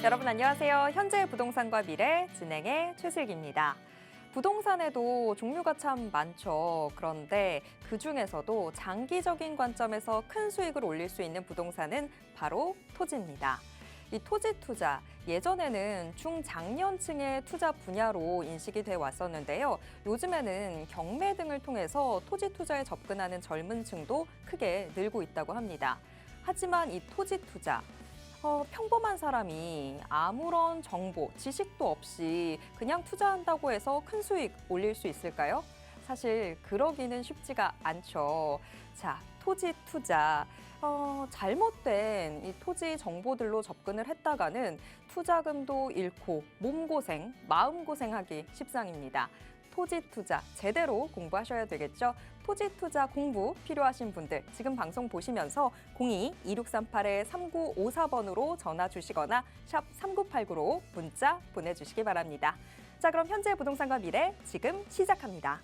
여러분 안녕하세요. 현재 부동산과 미래 진행의 최슬기입니다. 부동산에도 종류가 참 많죠. 그런데 그중에서도 장기적인 관점에서 큰 수익을 올릴 수 있는 부동산은 바로 토지입니다. 이 토지 투자, 예전에는 중장년층의 투자 분야로 인식이 돼 왔었는데요. 요즘에는 경매 등을 통해서 토지 투자에 접근하는 젊은 층도 크게 늘고 있다고 합니다. 하지만 이 토지 투자, 평범한 사람이 아무런 정보, 지식도 없이 그냥 투자한다고 해서 큰 수익 올릴 수 있을까요? 사실 그러기는 쉽지가 않죠. 자, 토지 투자. 잘못된 이 토지 정보들로 접근을 했다가는 투자금도 잃고 몸고생, 마음고생하기 십상입니다. 토지 투자 제대로 공부하셔야 되겠죠? 토지 투자 공부 필요하신 분들 지금 방송 보시면서 02-2638-3954번으로 전화 주시거나 샵 3989로 문자 보내주시기 바랍니다. 자, 그럼 현재 부동산과 미래 지금 시작합니다.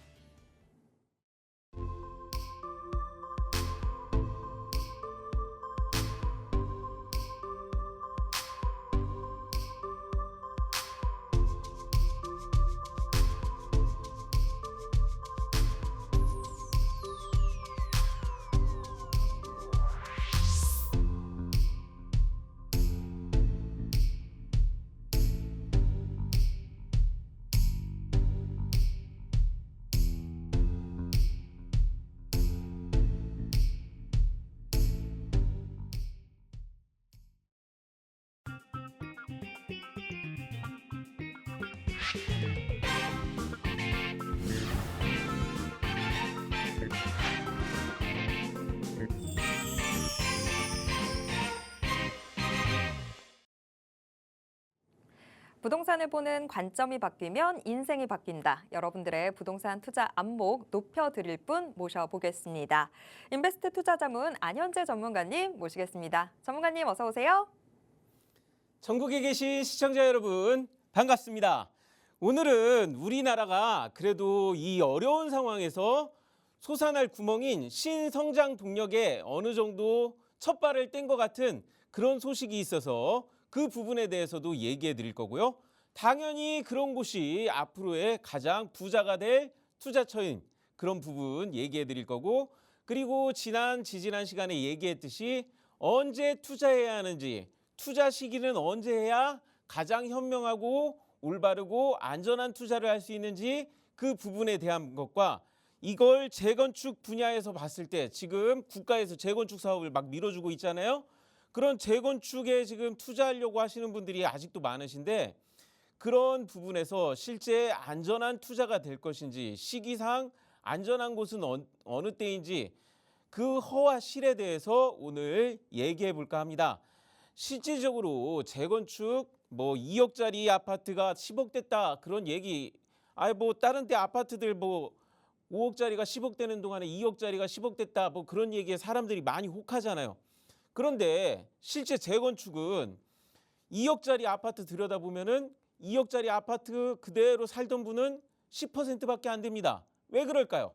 부동산을 보는 관점이 바뀌면 인생이 바뀐다. 여러분들의 부동산 투자 안목 높여드릴 분 모셔보겠습니다. 인베스트 투자자문 안현재 전문가님 모시겠습니다. 전문가님 어서 오세요. 전국에 계신 시청자 여러분 반갑습니다. 오늘은 우리나라가 그래도 이 어려운 상황에서 솟아날 구멍인 신성장 동력에 어느 정도 첫 발을 뗀 것 같은 그런 소식이 있어서 그 부분에 대해서도 얘기해 드릴 거고요. 당연히 그런 곳이 앞으로의 가장 부자가 될 투자처인 그런 부분 얘기해 드릴 거고, 그리고 지지난 시간에 얘기했듯이 언제 투자해야 하는지, 투자 시기는 언제 해야 가장 현명하고 올바르고 안전한 투자를 할 수 있는지 그 부분에 대한 것과, 이걸 재건축 분야에서 봤을 때 지금 국가에서 재건축 사업을 막 밀어주고 있잖아요. 그런 재건축에 지금 투자하려고 하시는 분들이 아직도 많으신데, 그런 부분에서 실제 안전한 투자가 될 것인지, 시기상 안전한 곳은 어느 때인지 그 허와 실에 대해서 오늘 얘기해 볼까 합니다. 실질적으로 재건축 2억짜리 아파트가 10억 됐다 그런 얘기, 다른 데 아파트들 5억짜리가 10억 되는 동안에 2억짜리가 10억 됐다 그런 얘기에 사람들이 많이 혹하잖아요. 그런데 실제 재건축은 2억짜리 아파트 들여다보면은 2억짜리 아파트 그대로 살던 분은 10%밖에 안 됩니다. 왜 그럴까요?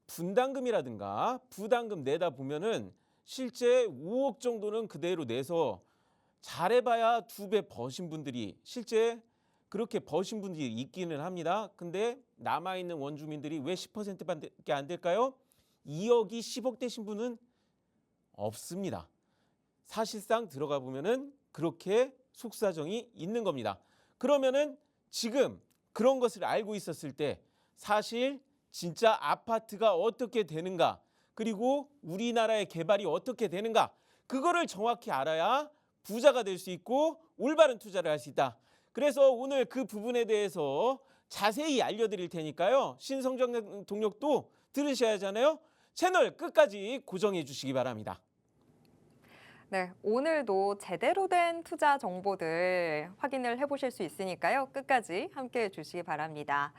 분담금이라든가 부담금 내다 보면은 실제 5억 정도는 그대로 내서 잘해봐야 2배 버신 분들이, 실제 그렇게 버신 분들이 있기는 합니다. 근데 남아있는 원주민들이 왜 10%밖에 안 될까요? 2억이 10억 되신 분은 없습니다. 사실상 들어가 보면은 그렇게 속사정이 있는 겁니다. 그러면은 지금 그런 것을 알고 있었을 때 사실 진짜 아파트가 어떻게 되는가, 그리고 우리나라의 개발이 어떻게 되는가, 그거를 정확히 알아야 부자가 될 수 있고 올바른 투자를 할 수 있다. 그래서 오늘 그 부분에 대해서 자세히 알려드릴 테니까요. 신성장 동력도 들으셔야 하잖아요. 채널 끝까지 고정해 주시기 바랍니다. 네, 오늘도 제대로 된 투자 정보들 확인을 해보실 수 있으니까요. 끝까지 함께해 주시기 바랍니다.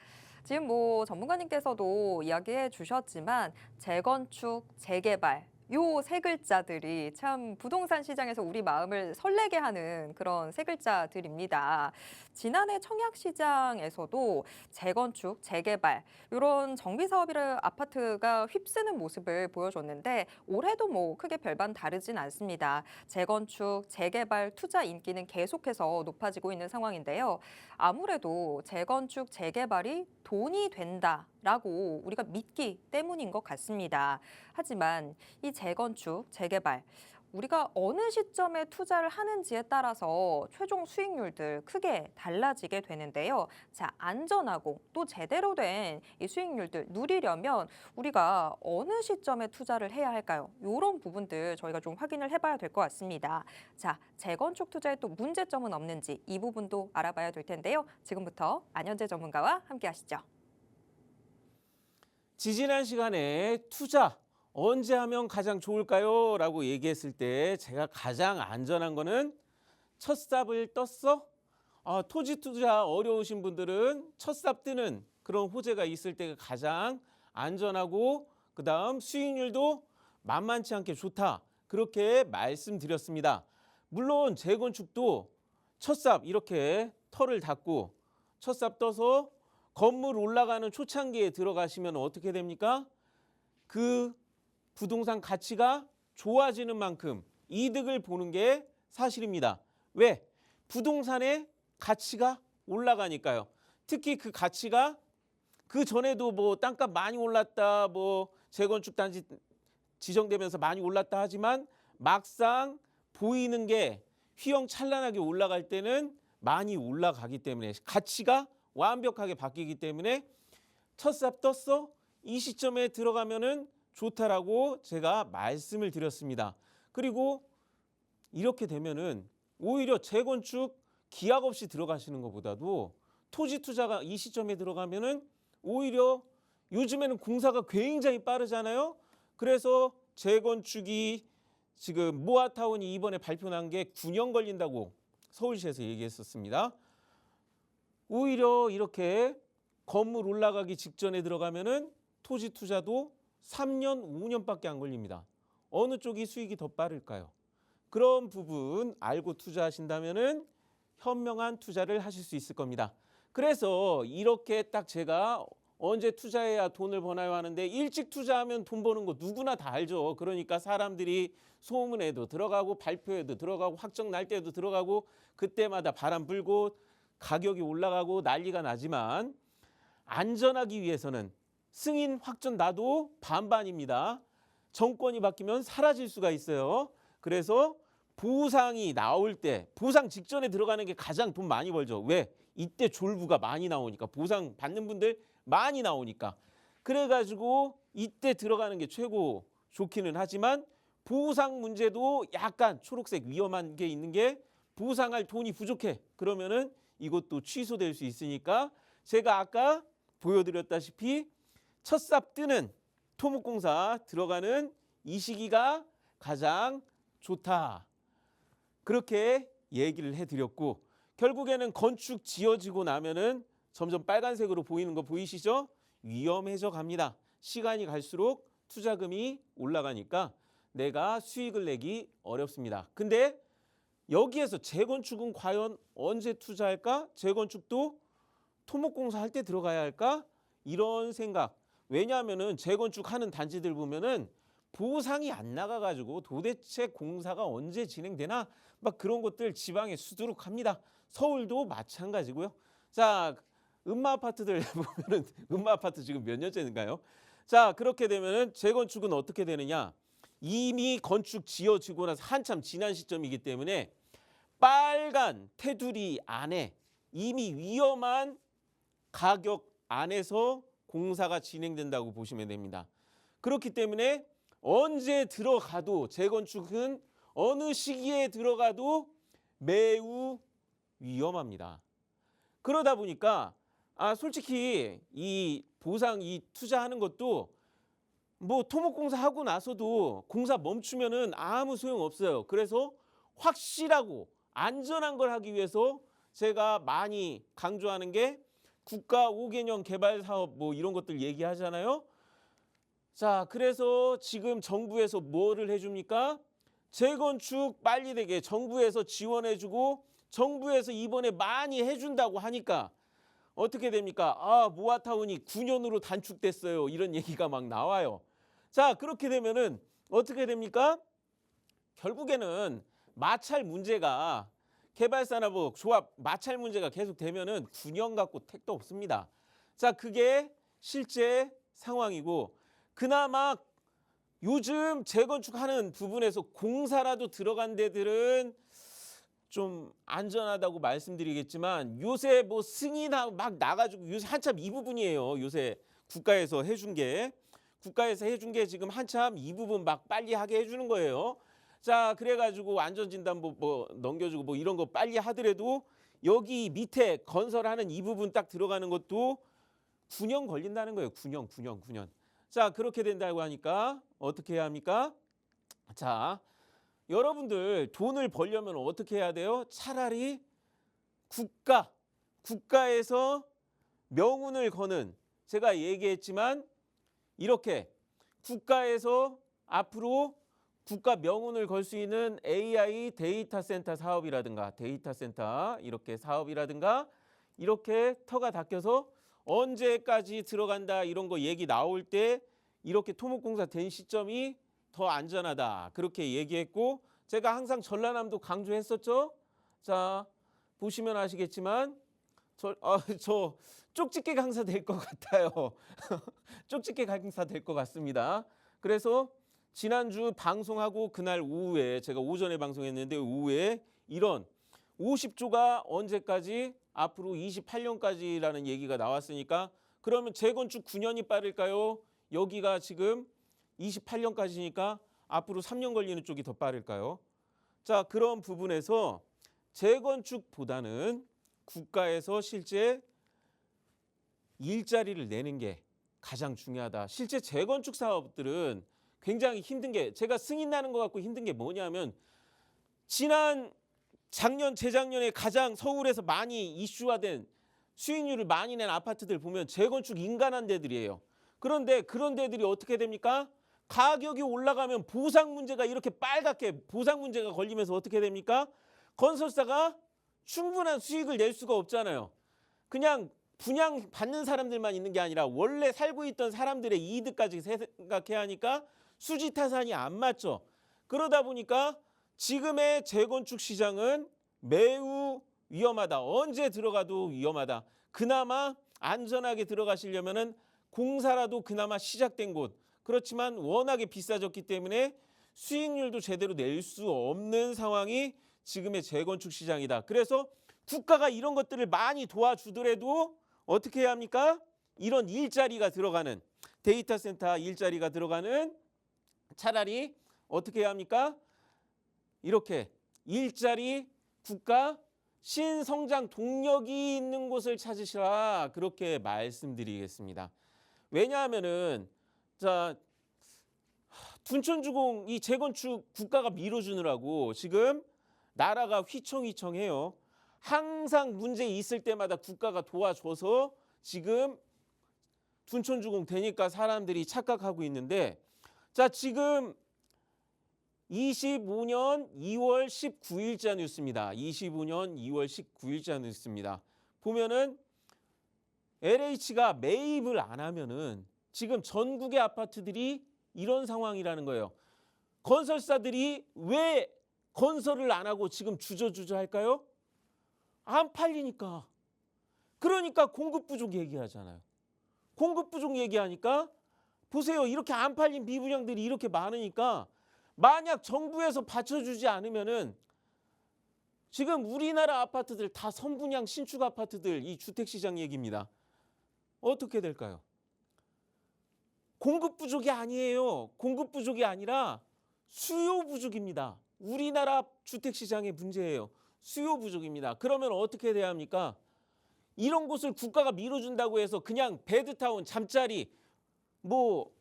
지금 전문가님께서도 이야기해 주셨지만 재건축, 재개발 요 세 글자들이 참 부동산 시장에서 우리 마음을 설레게 하는 그런 세 글자들입니다. 지난해 청약시장에서도 재건축, 재개발 이런 정비 사업이라 아파트가 휩쓰는 모습을 보여줬는데 올해도 뭐 크게 별반 다르진 않습니다. 재건축, 재개발 투자 인기는 계속해서 높아지고 있는 상황인데요. 아무래도 재건축, 재개발이 돈이 된다라고 우리가 믿기 때문인 것 같습니다. 하지만 이 재건축, 재개발, 우리가 어느 시점에 투자를 하는지에 따라서 최종 수익률들 크게 달라지게 되는데요. 자, 안전하고 또 제대로 된 이 수익률들 누리려면 우리가 어느 시점에 투자를 해야 할까요? 이런 부분들 저희가 좀 확인을 해봐야 될 것 같습니다. 자, 재건축 투자에 또 문제점은 없는지 이 부분도 알아봐야 될 텐데요. 지금부터 안현재 전문가와 함께 하시죠. 지지난 시간에 투자 언제 하면 가장 좋을까요? 라고 얘기했을 때 제가 가장 안전한 거는 첫 삽을 떴어? 토지 투자 어려우신 분들은 첫 삽 뜨는 그런 호재가 있을 때가 가장 안전하고 그다음 수익률도 만만치 않게 좋다. 그렇게 말씀드렸습니다. 물론 재건축도 첫 삽 이렇게 털을 닫고 첫 삽 떠서 건물 올라가는 초창기에 들어가시면 어떻게 됩니까? 그 부동산 가치가 좋아지는 만큼 이득을 보는 게 사실입니다. 왜? 부동산의 가치가 올라가니까요. 특히 그 가치가 그 전에도 뭐 땅값 많이 올랐다, 뭐 재건축 단지 지정되면서 많이 올랐다 하지만 막상 보이는 게 휘황찬란하게 올라갈 때는 많이 올라가기 때문에 가치가 완벽하게 바뀌기 때문에 첫 삽 떴어? 이 시점에 들어가면은 좋다라고 제가 말씀을 드렸습니다. 그리고 이렇게 되면은 오히려 재건축 기약 없이 들어가시는 것보다도 토지 투자가 이 시점에 들어가면은 오히려 요즘에는 공사가 굉장히 빠르잖아요. 그래서 재건축이 지금 모아타운이 이번에 발표난 게 9년 걸린다고 서울시에서 얘기했었습니다. 오히려 이렇게 건물 올라가기 직전에 들어가면은 토지 투자도 3년, 5년밖에 안 걸립니다. 어느 쪽이 수익이 더 빠를까요? 그런 부분 알고 투자하신다면은 현명한 투자를 하실 수 있을 겁니다. 그래서 이렇게 딱 제가 언제 투자해야 돈을 버나요 하는데 일찍 투자하면 돈 버는 거 누구나 다 알죠. 그러니까 사람들이 소문에도 들어가고 발표에도 들어가고 확정 날 때도 들어가고 그때마다 바람 불고 가격이 올라가고 난리가 나지만 안전하기 위해서는 승인 확정 나도 반반입니다. 정권이 바뀌면 사라질 수가 있어요. 그래서 보상이 나올 때 보상 직전에 들어가는 게 가장 돈 많이 벌죠. 왜? 이때 졸부가 많이 나오니까 보상 받는 분들 많이 나오니까. 그래가지고 이때 들어가는 게 최고 좋기는 하지만 보상 문제도 약간 초록색 위험한 게 있는 게 보상할 돈이 부족해. 그러면은 이것도 취소될 수 있으니까 제가 아까 보여드렸다시피 첫 삽 뜨는 토목공사 들어가는 이 시기가 가장 좋다. 그렇게 얘기를 해드렸고 결국에는 건축 지어지고 나면은 점점 빨간색으로 보이는 거 보이시죠? 위험해져 갑니다. 시간이 갈수록 투자금이 올라가니까 내가 수익을 내기 어렵습니다. 근데 여기에서 재건축은 과연 언제 투자할까? 재건축도 토목공사 할 때 들어가야 할까? 이런 생각. 왜냐하면은 재건축하는 단지들 보면은 보상이 안 나가가지고 도대체 공사가 언제 진행되나 막 그런 것들 지방에 수두룩합니다. 서울도 마찬가지고요. 자, 음마 아파트들 보면은 음마 아파트 지금 몇 년째인가요? 자, 그렇게 되면은 재건축은 어떻게 되느냐? 이미 건축 지어지고 나서 한참 지난 시점이기 때문에 빨간 테두리 안에 이미 위험한 가격 안에서 공사가 진행된다고 보시면 됩니다. 그렇기 때문에 언제 들어가도 재건축은 어느 시기에 들어가도 매우 위험합니다. 그러다 보니까 솔직히 이 보상 이 투자하는 것도 뭐 토목공사 하고 나서도 공사 멈추면은 아무 소용 없어요. 그래서 확실하고 안전한 걸 하기 위해서 제가 많이 강조하는 게 국가 5개년 개발 사업 뭐 이런 것들 얘기하잖아요. 자, 그래서 지금 정부에서 뭐를 해줍니까? 재건축 빨리 되게 정부에서 지원해주고 정부에서 이번에 많이 해준다고 하니까 어떻게 됩니까? 아, 모아타운이 9년으로 단축됐어요. 이런 얘기가 막 나와요. 자, 그렇게 되면은 어떻게 됩니까? 결국에는 마찰 문제가 개발사나부 조합 마찰 문제가 계속 되면은 9년 갖고 택도 없습니다. 자, 그게 실제 상황이고 그나마 요즘 재건축하는 부분에서 공사라도 들어간 데들은 좀 안전하다고 말씀드리겠지만 요새 뭐 승인하고 막 나가지고 요새 한참 이 부분이에요. 요새 국가에서 해준 게 지금 한참 이 부분 막 빨리 하게 해주는 거예요. 자, 그래가지고 안전진단부 뭐 넘겨주고 뭐 이런 거 빨리 하더라도 여기 밑에 건설하는 이 부분 딱 들어가는 것도 9년 걸린다는 거예요. 9년. 자, 그렇게 된다고 하니까 어떻게 해야 합니까? 자, 여러분들 돈을 벌려면 어떻게 해야 돼요? 차라리 국가에서 명운을 거는 제가 얘기했지만 이렇게 국가에서 앞으로 국가 명운을 걸 수 있는 AI 데이터 센터 사업이라든가 데이터 센터 이렇게 사업이라든가 이렇게 터가 닦여서 언제까지 들어간다 이런 거 얘기 나올 때 이렇게 토목공사 된 시점이 더 안전하다 그렇게 얘기했고 제가 항상 전라남도 강조했었죠. 자, 보시면 아시겠지만 저 쪽집게 강사 될 것 같아요. 쪽집게 강사 될 것 같습니다. 그래서 지난주 방송하고 그날 오후에 제가 오전에 방송했는데 오후에 이런 50조가 언제까지 앞으로 28년까지라는 얘기가 나왔으니까 그러면 재건축 9년이 빠를까요? 여기가 지금 28년까지니까 앞으로 3년 걸리는 쪽이 더 빠를까요? 자, 그런 부분에서 재건축보다는 국가에서 실제 일자리를 내는 게 가장 중요하다. 실제 재건축 사업들은 굉장히 힘든 게 제가 승인 나는 것 같고 힘든 게 뭐냐면 작년, 재작년에 가장 서울에서 많이 이슈화된 수익률을 많이 낸 아파트들 보면 재건축 인간한 데들이에요. 그런데 그런 데들이 어떻게 됩니까? 가격이 올라가면 보상 문제가 이렇게 빨갛게 보상 문제가 걸리면서 어떻게 됩니까? 건설사가 충분한 수익을 낼 수가 없잖아요. 그냥 분양 받는 사람들만 있는 게 아니라 원래 살고 있던 사람들의 이득까지 생각해야 하니까 수지타산이 안 맞죠. 그러다 보니까 지금의 재건축 시장은 매우 위험하다. 언제 들어가도 위험하다. 그나마 안전하게 들어가시려면은 공사라도 그나마 시작된 곳. 그렇지만 워낙에 비싸졌기 때문에 수익률도 제대로 낼 수 없는 상황이 지금의 재건축 시장이다. 그래서 국가가 이런 것들을 많이 도와주더라도 어떻게 해야 합니까? 이런 일자리가 들어가는 데이터 센터 일자리가 들어가는 차라리 어떻게 해야 합니까? 이렇게 일자리 국가 신성장 동력이 있는 곳을 찾으시라 그렇게 말씀드리겠습니다. 왜냐하면은 자 둔촌주공 이 재건축 국가가 밀어주느라고 지금 나라가 휘청휘청해요. 항상 문제 있을 때마다 국가가 도와줘서 지금 둔촌주공 되니까 사람들이 착각하고 있는데 자 지금 25년 2월 19일자 뉴스입니다. 25년 2월 19일자 뉴스입니다. 보면은 LH가 매입을 안 하면은 지금 전국의 아파트들이 이런 상황이라는 거예요. 건설사들이 왜 건설을 안 하고 지금 주저주저 할까요? 안 팔리니까. 그러니까 공급 부족 얘기하잖아요. 공급 부족 얘기하니까 보세요. 이렇게 안 팔린 미분양들이 이렇게 많으니까 만약 정부에서 받쳐주지 않으면은 지금 우리나라 아파트들 다 선분양 신축 아파트들 이 주택시장 얘기입니다. 어떻게 될까요? 공급 부족이 아니에요. 공급 부족이 아니라 수요 부족입니다. 우리나라 주택시장의 문제예요. 수요 부족입니다. 그러면 어떻게 돼야 합니까? 이런 곳을 국가가 밀어준다고 해서 그냥 베드타운, 잠자리, 뭐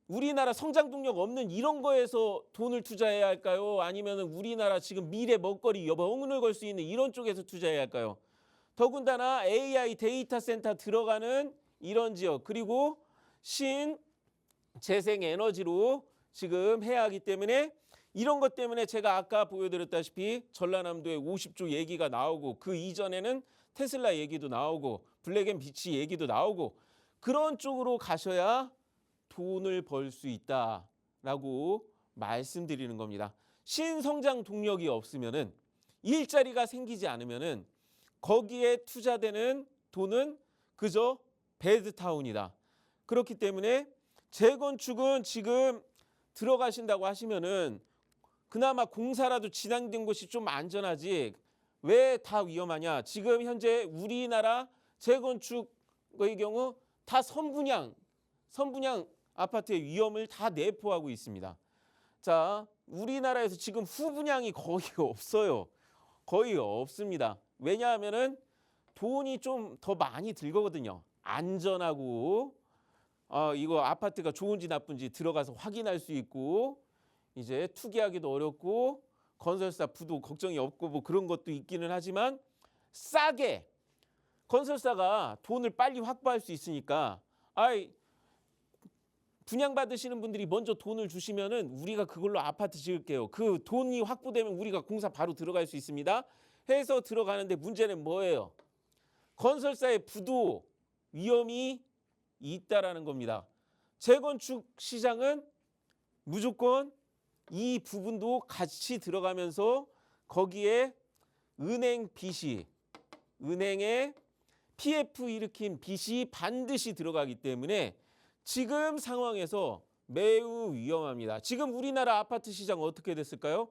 우리나라 성장 동력 없는 이런 거에서 돈을 투자해야 할까요? 아니면 우리나라 지금 미래 먹거리 명운을 걸 수 있는 이런 쪽에서 투자해야 할까요? 더군다나 AI 데이터 센터 들어가는 이런 지역 그리고 재생 에너지로 지금 해야 하기 때문에 이런 것 때문에 제가 아까 보여드렸다시피 전라남도에 50조 얘기가 나오고 그 이전에는 테슬라 얘기도 나오고 블랙앤비치 얘기도 나오고 그런 쪽으로 가셔야 돈을 벌 수 있다라고 말씀드리는 겁니다. 신성장 동력이 없으면은 일자리가 생기지 않으면은 거기에 투자되는 돈은 그저 배드타운이다. 그렇기 때문에 재건축은 지금 들어가신다고 하시면은 그나마 공사라도 진행된 곳이 좀 안전하지 왜 다 위험하냐. 지금 현재 우리나라 재건축의 경우 다 선분양 아파트의 위험을 다 내포하고 있습니다. 자, 우리나라에서 지금 후분양이 거의 없어요. 거의 없습니다. 왜냐하면은 돈이 좀 더 많이 들거든요. 안전하고 이거 아파트가 좋은지 나쁜지 들어가서 확인할 수 있고 이제 투기하기도 어렵고 건설사 부도 걱정이 없고 뭐 그런 것도 있기는 하지만 싸게 건설사가 돈을 빨리 확보할 수 있으니까 분양받으시는 분들이 먼저 돈을 주시면은 우리가 그걸로 아파트 지을게요. 그 돈이 확보되면 우리가 공사 바로 들어갈 수 있습니다. 해서 들어가는데 문제는 뭐예요? 건설사의 부도 위험이 있다라는 겁니다. 재건축 시장은 무조건 이 부분도 같이 들어가면서 거기에 은행의 PF 일으킨 빚이 반드시 들어가기 때문에 지금 상황에서 매우 위험합니다. 지금 우리나라 아파트 시장 어떻게 됐을까요?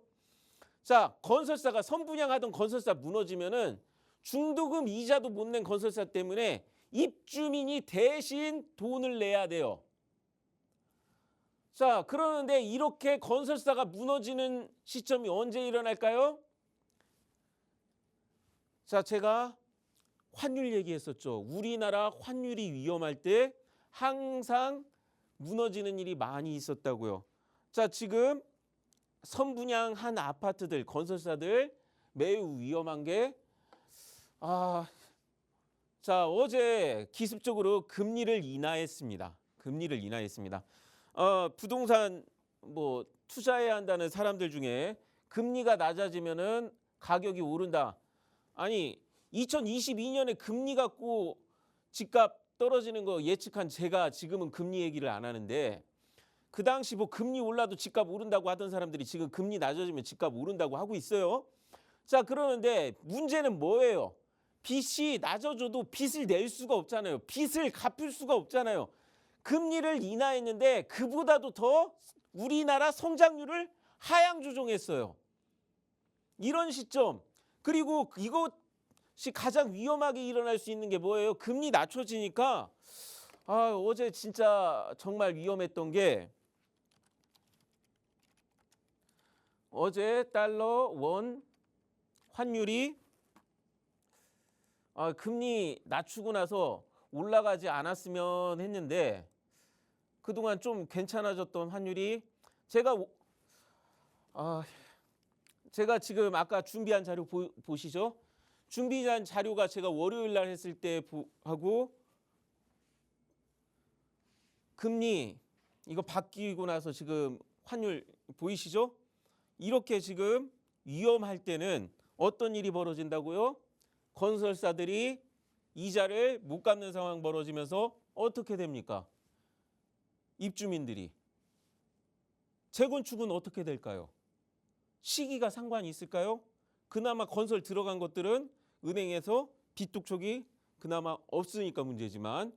자, 건설사가 선분양하던 건설사 무너지면은 중도금 이자도 못 낸 건설사 때문에 입주민이 대신 돈을 내야 돼요. 자, 그러는데 이렇게 건설사가 무너지는 시점이 언제 일어날까요? 자, 제가 환율 얘기했었죠. 우리나라 환율이 위험할 때 항상 무너지는 일이 많이 있었다고요. 자, 지금 선분양한 아파트들, 건설사들 매우 위험한 게 자, 어제 기습적으로 금리를 인하했습니다. 부동산 뭐 투자해야 한다는 사람들 중에 금리가 낮아지면은 가격이 오른다. 아니, 2022년에 금리 갖고 집값 떨어지는 거 예측한 제가 지금은 금리 얘기를 안 하는데 그 당시 뭐 금리 올라도 집값 오른다고 하던 사람들이 지금 금리 낮아지면 집값 오른다고 하고 있어요. 자, 그러는데 문제는 뭐예요? 빚이 낮아져도 빚을 낼 수가 없잖아요. 빚을 갚을 수가 없잖아요. 금리를 인하했는데 그보다도 더 우리나라 성장률을 하향 조정했어요. 이런 시점. 그리고 이것이 가장 위험하게 일어날 수 있는 게 뭐예요? 금리 낮춰지니까 어제 진짜 정말 위험했던 게 어제 달러 원 환율이 금리 낮추고 나서 올라가지 않았으면 했는데 그동안 좀 괜찮아졌던 환율이 제가 지금 아까 준비한 자료 보시죠. 준비한 자료가 제가 월요일 날 했을 때 하고 금리 이거 바뀌고 나서 지금 환율 보이시죠? 이렇게 지금 위험할 때는 어떤 일이 벌어진다고요? 건설사들이 이자를 못 갚는 상황 벌어지면서 어떻게 됩니까? 입주민들이. 재건축은 어떻게 될까요? 시기가 상관이 있을까요? 그나마 건설 들어간 것들은 은행에서 빚독촉이 그나마 없으니까 문제지만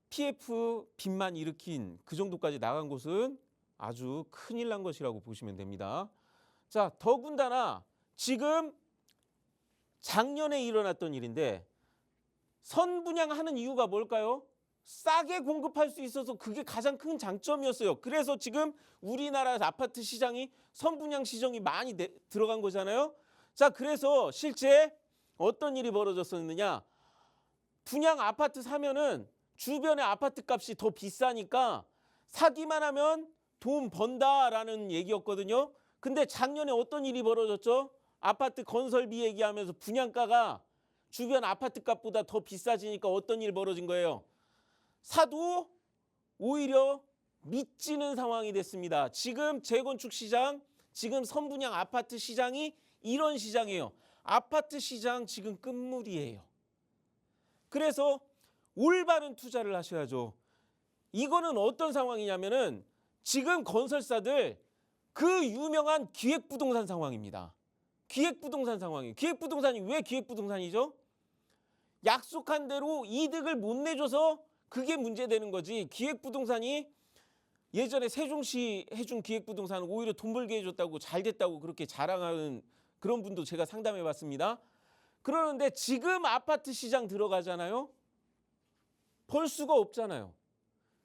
PF 빚만 일으킨 그 정도까지 나간 곳은 아주 큰일 난 것이라고 보시면 됩니다. 자, 더군다나 지금 작년에 일어났던 일인데 선분양하는 이유가 뭘까요? 싸게 공급할 수 있어서 그게 가장 큰 장점이었어요. 그래서 지금 우리나라 아파트 시장이 선분양 시장이 많이 들어간 거잖아요. 자, 그래서 실제 어떤 일이 벌어졌었느냐? 분양 아파트 사면은 주변의 아파트 값이 더 비싸니까 사기만 하면 돈 번다라는 얘기였거든요. 근데 작년에 어떤 일이 벌어졌죠? 아파트 건설비 얘기하면서 분양가가 주변 아파트 값보다 더 비싸지니까 어떤 일 벌어진 거예요? 사도 오히려 미치는 상황이 됐습니다. 지금 재건축 시장, 지금 선분양 아파트 시장이 이런 시장이에요. 아파트 시장 지금 끝물이에요. 그래서 올바른 투자를 하셔야죠. 이거는 어떤 상황이냐면은 지금 건설사들 그 유명한 기획부동산 상황입니다. 기획부동산 상황이에요. 기획부동산이 왜 기획부동산이죠? 약속한 대로 이득을 못 내줘서 그게 문제되는 거지. 기획부동산이 예전에 세종시 해준 기획부동산은 오히려 돈 벌게 해줬다고 잘 됐다고 그렇게 자랑하는 그런 분도 제가 상담해 봤습니다. 그러는데 지금 아파트 시장 들어가잖아요. 벌 수가 없잖아요.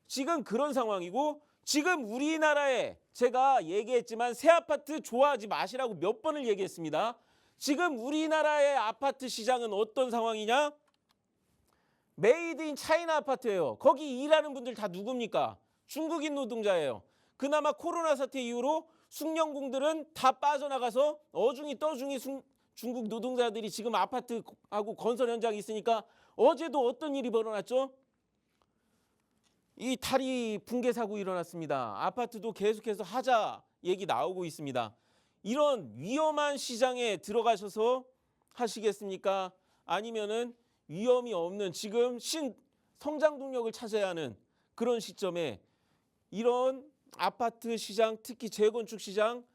지금 그런 상황이고 지금 우리나라에 제가 얘기했지만 새 아파트 좋아하지 마시라고 몇 번을 얘기했습니다. 지금 우리나라의 아파트 시장은 어떤 상황이냐? 메이드 인 차이나 아파트예요. 거기 일하는 분들 다 누굽니까? 중국인 노동자예요. 그나마 코로나 사태 이후로 숙련공들은 다 빠져나가서 어중이 떠중이 중국 노동자들이 지금 아파트하고 건설 현장에 있으니까 어제도 어떤 일이 벌어났죠? 이 다리 붕괴 사고 일어났습니다. 아파트도 계속해서 하자 얘기 나오고 있습니다. 이런 위험한 시장에 들어가셔서 하시겠습니까? 아니면은 위험이 없는 지금 성장 동력을 찾아야 하는 그런 시점에 이런 아파트 시장, 특히 재건축 시장,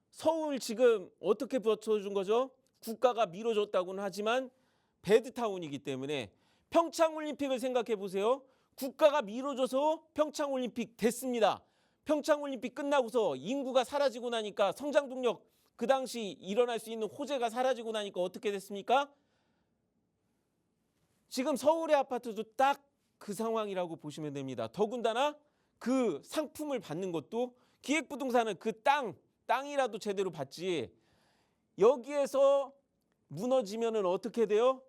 서울 지금 어떻게 버텨준 거죠? 국가가 밀어줬다고는 하지만 배드타운이기 때문에 평창올림픽을 생각해 보세요. 국가가 밀어줘서 평창올림픽 됐습니다. 평창올림픽 끝나고서 인구가 사라지고 나니까 성장 동력 그 당시 일어날 수 있는 호재가 사라지고 나니까 어떻게 됐습니까? 지금 서울의 아파트도 딱 그 상황이라고 보시면 됩니다. 더군다나 그 상품을 받는 것도 기획부동산은 그 땅이라도 제대로 받지. 여기에서 무너지면은 어떻게 돼요?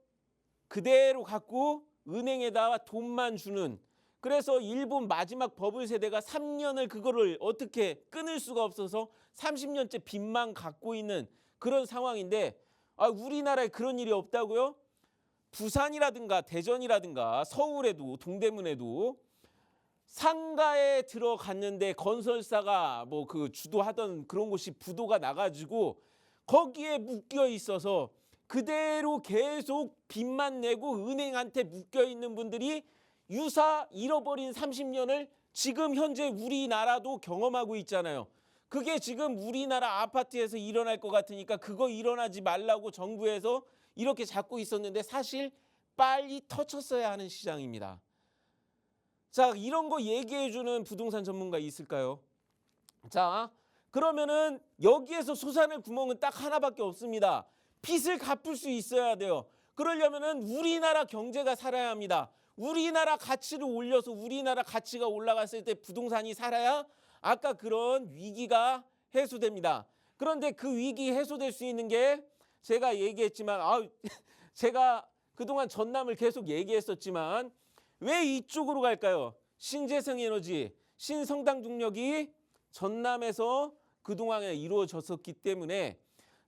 그대로 갖고 은행에다 돈만 주는. 그래서 일본 마지막 버블 세대가 3년을 그거를 어떻게 끊을 수가 없어서 30년째 빚만 갖고 있는 그런 상황인데 우리나라에 그런 일이 없다고요? 부산이라든가 대전이라든가 서울에도 동대문에도 상가에 들어갔는데 건설사가 뭐 그 주도하던 그런 곳이 부도가 나가지고 거기에 묶여 있어서 그대로 계속 빚만 내고 은행한테 묶여 있는 분들이 유사 잃어버린 30년을 지금 현재 우리나라도 경험하고 있잖아요. 그게 지금 우리나라 아파트에서 일어날 것 같으니까 그거 일어나지 말라고 정부에서 이렇게 잡고 있었는데 사실 빨리 터쳤어야 하는 시장입니다. 자, 이런 거 얘기해주는 부동산 전문가 있을까요? 자, 그러면은 여기에서 솟아날 구멍은 딱 하나밖에 없습니다. 빚을 갚을 수 있어야 돼요. 그러려면은 우리나라 경제가 살아야 합니다. 우리나라 가치를 올려서 우리나라 가치가 올라갔을 때 부동산이 살아야 아까 그런 위기가 해소됩니다. 그런데 그 위기 해소될 수 있는 게 제가 얘기했지만 제가 그동안 전남을 계속 얘기했었지만 왜 이쪽으로 갈까요? 신재생 에너지, 신성장 동력이 전남에서 그동안에 이루어졌었기 때문에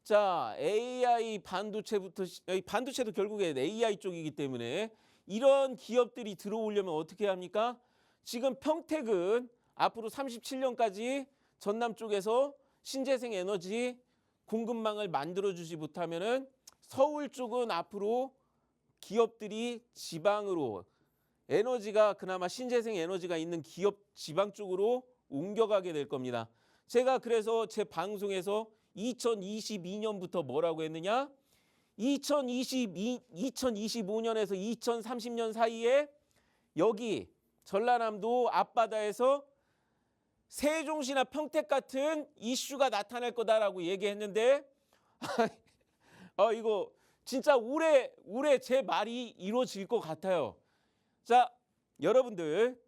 자, AI 반도체도 결국에 AI 쪽이기 때문에 이런 기업들이 들어오려면 어떻게 합니까? 지금 평택은 앞으로 37년까지 전남 쪽에서 신재생 에너지 공급망을 만들어주지 못하면은 서울 쪽은 앞으로 기업들이 지방으로 에너지가 그나마 신재생 에너지가 있는 기업 지방 쪽으로 옮겨가게 될 겁니다. 제가 그래서 제 방송에서 2022년부터 뭐라고 했느냐? 2025년에서 2030년 사이에 여기 전라남도 앞바다에서 세종시나 평택 같은 이슈가 나타날 거다라고 얘기했는데 이거 진짜 올해 제 말이 이루어질 것 같아요. 자, 여러분들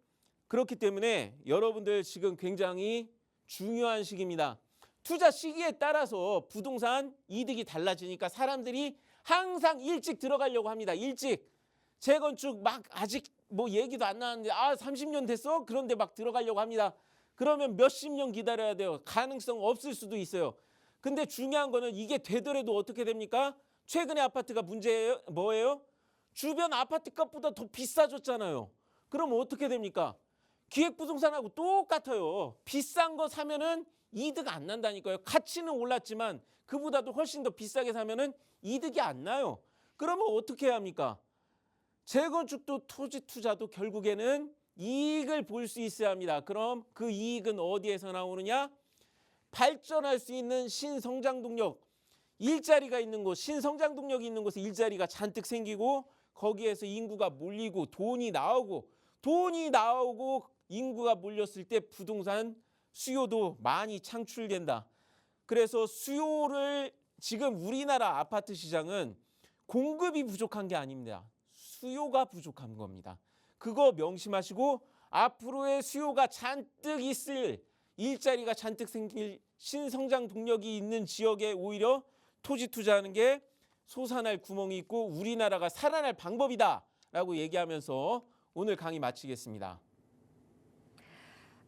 그렇기 때문에 여러분들 지금 굉장히 중요한 시기입니다. 투자 시기에 따라서 부동산 이득이 달라지니까 사람들이 항상 일찍 들어가려고 합니다. 일찍 재건축 막 아직 뭐 얘기도 안 나왔는데 30년 됐어? 그런데 막 들어가려고 합니다. 그러면 몇십 년 기다려야 돼요. 가능성 없을 수도 있어요. 근데 중요한 거는 이게 되더라도 어떻게 됩니까? 최근에 아파트가 문제예요. 뭐예요? 주변 아파트 값보다 더 비싸졌잖아요. 그럼 어떻게 됩니까? 기획부동산하고 똑같아요. 비싼 거 사면은 이득 안 난다니까요. 가치는 올랐지만 그보다도 훨씬 더 비싸게 사면은 이득이 안 나요. 그러면 어떻게 해야 합니까? 재건축도 토지 투자도 결국에는 이익을 볼 수 있어야 합니다. 그럼 그 이익은 어디에서 나오느냐? 발전할 수 있는 신성장 동력, 일자리가 있는 곳, 신성장 동력이 있는 곳에 일자리가 잔뜩 생기고 거기에서 인구가 몰리고 돈이 나오고 인구가 몰렸을 때 부동산 수요도 많이 창출된다. 그래서 수요를 지금 우리나라 아파트 시장은 공급이 부족한 게 아닙니다. 수요가 부족한 겁니다. 그거 명심하시고 앞으로의 수요가 잔뜩 있을 일자리가 잔뜩 생길 신성장 동력이 있는 지역에 오히려 토지 투자하는 게 솟아날 구멍이 있고 우리나라가 살아날 방법이다라고 얘기하면서 오늘 강의 마치겠습니다.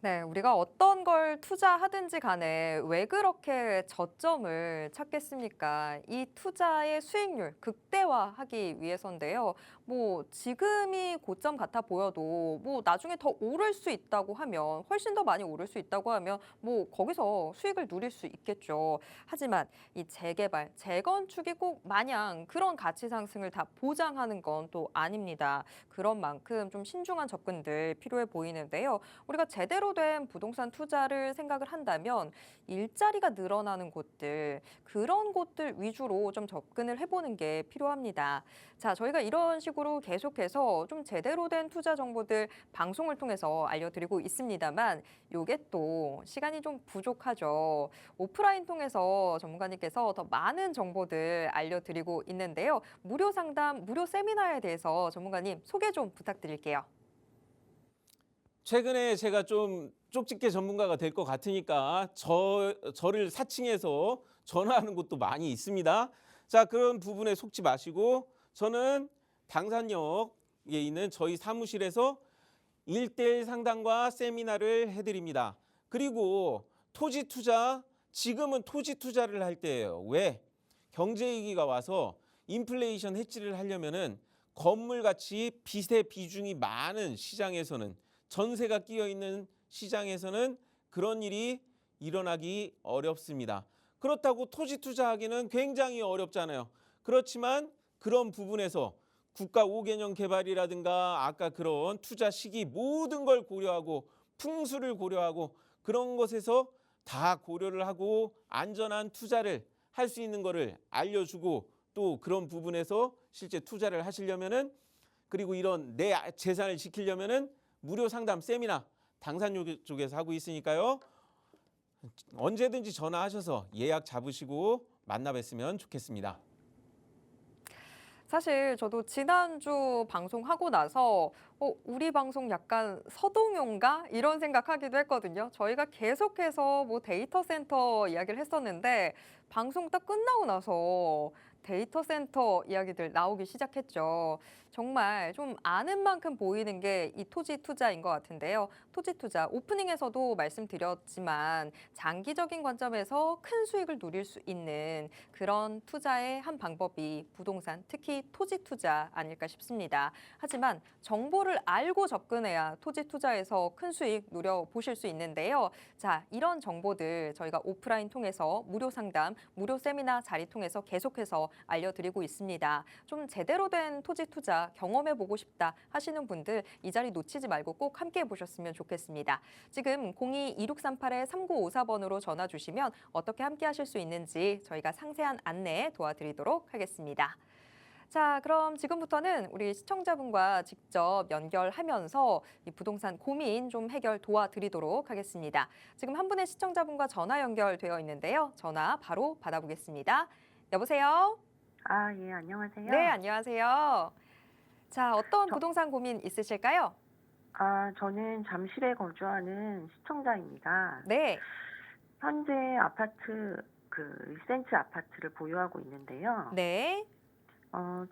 네, 우리가 어떤 걸 투자하든지 간에 왜 그렇게 저점을 찾겠습니까? 이 투자의 수익률 극대화하기 위해서인데요. 뭐 지금이 고점 같아 보여도 뭐 나중에 더 오를 수 있다고 하면 훨씬 더 많이 오를 수 있다고 하면 뭐 거기서 수익을 누릴 수 있겠죠. 하지만 이 재개발, 재건축이 꼭 마냥 그런 가치 상승을 다 보장하는 건 또 아닙니다. 그런 만큼 좀 신중한 접근들 필요해 보이는데요. 우리가 제대로 된 부동산 투자를 생각을 한다면 일자리가 늘어나는 곳들, 그런 곳들 위주로 좀 접근을 해보는 게 필요합니다. 자, 저희가 이런 식으로 계속해서 좀 제대로 된 투자 정보들 방송을 통해서 알려드리고 있습니다만 요게 또 시간이 좀 부족하죠. 오프라인 통해서 전문가님께서 더 많은 정보들 알려드리고 있는데요. 무료 상담, 무료 세미나에 대해서 전문가님 소개 좀 부탁드릴게요. 최근에 제가 좀 쪽집게 전문가가 될 것 같으니까 저를 사칭해서 전화하는 곳도 많이 있습니다. 자, 그런 부분에 속지 마시고 저는 당산역에 있는 저희 사무실에서 1대1 상담과 세미나를 해드립니다. 그리고 토지 투자, 지금은 토지 투자를 할 때예요. 왜? 경제 위기가 와서 인플레이션 해지를 하려면은 건물 가치 빚의 비중이 많은 시장에서는 전세가 끼어 있는 시장에서는 그런 일이 일어나기 어렵습니다. 그렇다고 토지 투자하기는 굉장히 어렵잖아요. 그렇지만 그런 부분에서 국가 5개년 개발이라든가 아까 그런 투자 시기 모든 걸 고려하고 풍수를 고려하고 그런 것에서 다 고려를 하고 안전한 투자를 할 수 있는 거를 알려주고 또 그런 부분에서 실제 투자를 하시려면은 그리고 이런 내 재산을 지키려면은 무료 상담 세미나 당산역 쪽에서 하고 있으니까요. 언제든지 전화하셔서 예약 잡으시고 만나 뵀으면 좋겠습니다. 사실 저도 지난주 방송하고 나서 우리 방송 약간 서동요인가? 이런 생각하기도 했거든요. 저희가 계속해서 뭐 데이터 센터 이야기를 했었는데 방송 딱 끝나고 나서 데이터 센터 이야기들 나오기 시작했죠. 정말 좀 아는 만큼 보이는 게 이 토지 투자인 것 같은데요. 토지 투자 오프닝에서도 말씀드렸지만 장기적인 관점에서 큰 수익을 누릴 수 있는 그런 투자의 한 방법이 부동산, 특히 토지 투자 아닐까 싶습니다. 하지만 정보를 알고 접근해야 토지 투자에서 큰 수익 누려보실 수 있는데요. 자, 이런 정보들 저희가 오프라인 통해서 무료 상담, 무료 세미나 자리 통해서 계속해서 알려드리고 있습니다. 좀 제대로 된 토지 투자 경험해보고 싶다 하시는 분들 이 자리 놓치지 말고 꼭 함께 해보셨으면 좋겠습니다. 지금 02-2638-3954번으로 전화 주시면 어떻게 함께 하실 수 있는지 저희가 상세한 안내 도와드리도록 하겠습니다. 자, 그럼 지금부터는 우리 시청자분과 직접 연결하면서 이 부동산 고민 좀 해결 도와드리도록 하겠습니다. 지금 한 분의 시청자분과 전화 연결되어 있는데요. 전화 바로 받아보겠습니다. 여보세요? 아, 예, 안녕하세요. 네, 안녕하세요. 자, 어떤 저, 부동산 고민 있으실까요? 저는 잠실에 거주하는 시청자입니다. 네, 현재 아파트, 리센트 아파트를 보유하고 있는데요. 네,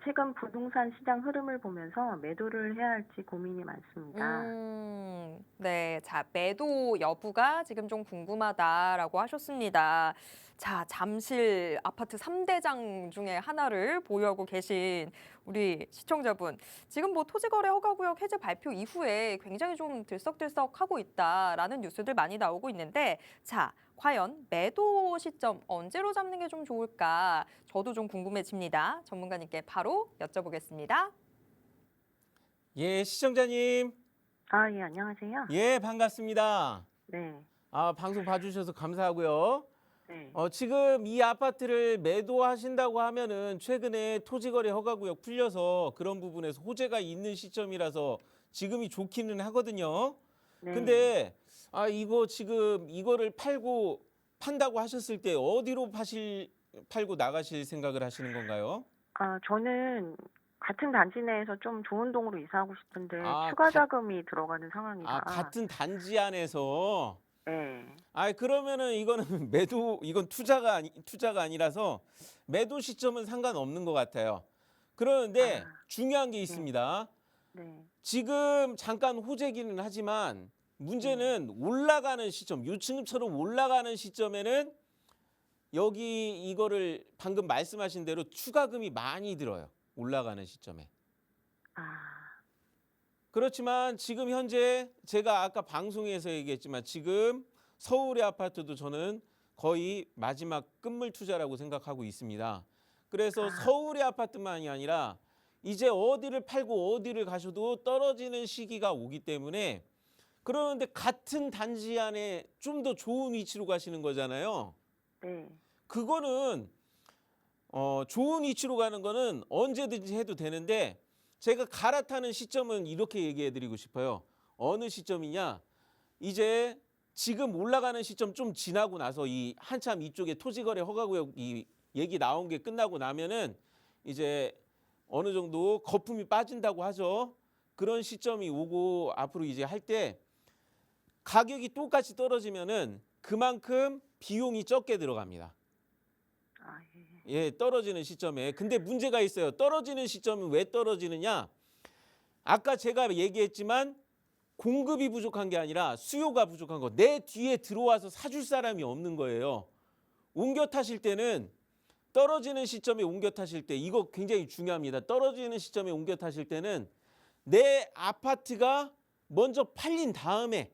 최근 부동산 시장 흐름을 보면서 매도를 해야 할지 고민이 많습니다. 네. 자, 매도 여부가 지금 좀 궁금하다라고 하셨습니다. 자, 잠실 아파트 3대장 중에 하나를 보유하고 계신 우리 시청자분. 지금 뭐 토지거래 허가구역 해제 발표 이후에 굉장히 좀 들썩들썩하고 있다라는 뉴스들 많이 나오고 있는데, 자, 과연 매도 시점 언제로 잡는 게 좀 좋을까? 저도 좀 궁금해집니다. 전문가님께 바로 여쭤보겠습니다. 예, 시청자님. 아, 예, 안녕하세요. 예, 반갑습니다. 네, 방송 봐주셔서 감사하고요. 네. 지금 이 아파트를 매도하신다고 하면은 최근에 토지거래 허가구역 풀려서 그런 부분에서 호재가 있는 시점이라서 지금이 좋기는 하거든요. 네. 근데 이거 지금 이거를 판다고 하셨을 때 어디로 팔고 나가실 생각을 하시는 건가요? 저는 같은 단지 내에서 좀 좋은 동으로 이사하고 싶은데 아, 추가 자금이 들어가는 상황이라. 같은 단지 안에서. 네, 그러면은 이거는 이건 투자가 아니라서 매도 시점은 상관없는 것 같아요. 그러는데 중요한 게 있습니다. 네, 지금 잠깐 호재기는 하지만 문제는 올라가는 시점, 요즘처럼 올라가는 시점에는 여기 이거를 방금 말씀하신 대로 추가금이 많이 들어요. 올라가는 시점에. 그렇지만 지금 현재 제가 아까 방송에서 얘기했지만 지금 서울의 아파트도 저는 거의 마지막 끝물 투자라고 생각하고 있습니다. 그래서 서울의 아파트만이 아니라 이제 어디를 팔고 어디를 가셔도 떨어지는 시기가 오기 때문에, 그러는데 같은 단지 안에 좀 더 좋은 위치로 가시는 거잖아요. 네, 그거는 좋은 위치로 가는 거는 언제든지 해도 되는데, 제가 갈아타는 시점은 이렇게 얘기해 드리고 싶어요. 어느 시점이냐? 이제 지금 올라가는 시점 좀 지나고 나서 이 한참 이쪽에 토지거래 허가구역 이 얘기 나온 게 끝나고 나면은 이제 어느 정도 거품이 빠진다고 하죠. 그런 시점이 오고 앞으로 이제 할 때 가격이 똑같이 떨어지면은 그만큼 비용이 적게 들어갑니다. 예, 떨어지는 시점에. 근데 문제가 있어요. 떨어지는 시점은 왜 떨어지느냐? 아까 제가 얘기했지만 공급이 부족한 게 아니라 수요가 부족한 거. 내 뒤에 들어와서 사줄 사람이 없는 거예요. 옮겨 타실 때는 떨어지는 시점에 옮겨 타실 때 이거 굉장히 중요합니다. 떨어지는 시점에 옮겨 타실 때는 내 아파트가 먼저 팔린 다음에,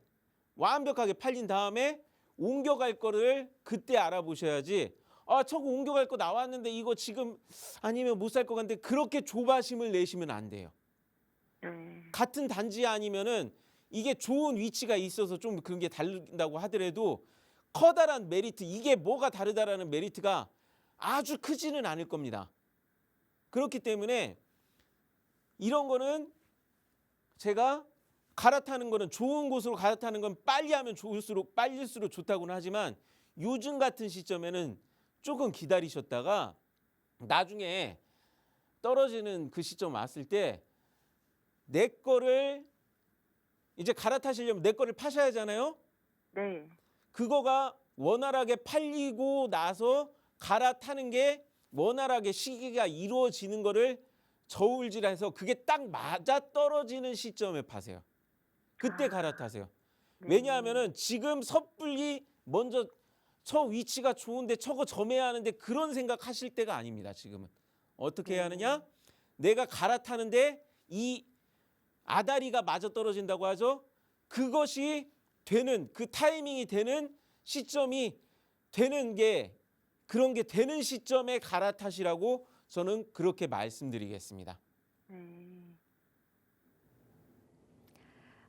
완벽하게 팔린 다음에 옮겨갈 거를 그때 알아보셔야지. 저거 옮겨갈 거 나왔는데 이거 지금 아니면 못 살 것 같은데 그렇게 조바심을 내시면 안 돼요. 네, 같은 단지 아니면은 이게 좋은 위치가 있어서 좀 그런 게 다른다고 하더라도 커다란 메리트, 이게 뭐가 다르다라는 메리트가 아주 크지는 않을 겁니다. 그렇기 때문에 이런 거는 제가 갈아타는 거는, 좋은 곳으로 갈아타는 건 빨리 하면 빨릴수록 좋다고는 하지만 요즘 같은 시점에는 조금 기다리셨다가 나중에 떨어지는 그 시점 왔을 때 내 거를 이제 갈아타시려면 내 거를 파셔야 하잖아요. 네, 그거가 원활하게 팔리고 나서 갈아타는 게 원활하게 시기가 이루어지는 거를 저울질해서 그게 딱 맞아 떨어지는 시점에 파세요. 그때 갈아타세요. 네. 왜냐하면은 지금 섣불리 먼저 저 위치가 좋은데 저거 점해야 하는데 그런 생각하실 때가 아닙니다. 지금은 어떻게 해야 하느냐? 내가 갈아타는데 이 아다리가 맞아 떨어진다고 하죠. 그것이 되는, 그 타이밍이 되는 시점이 되는 게, 그런 게 되는 시점에 갈아타시라고 저는 그렇게 말씀드리겠습니다.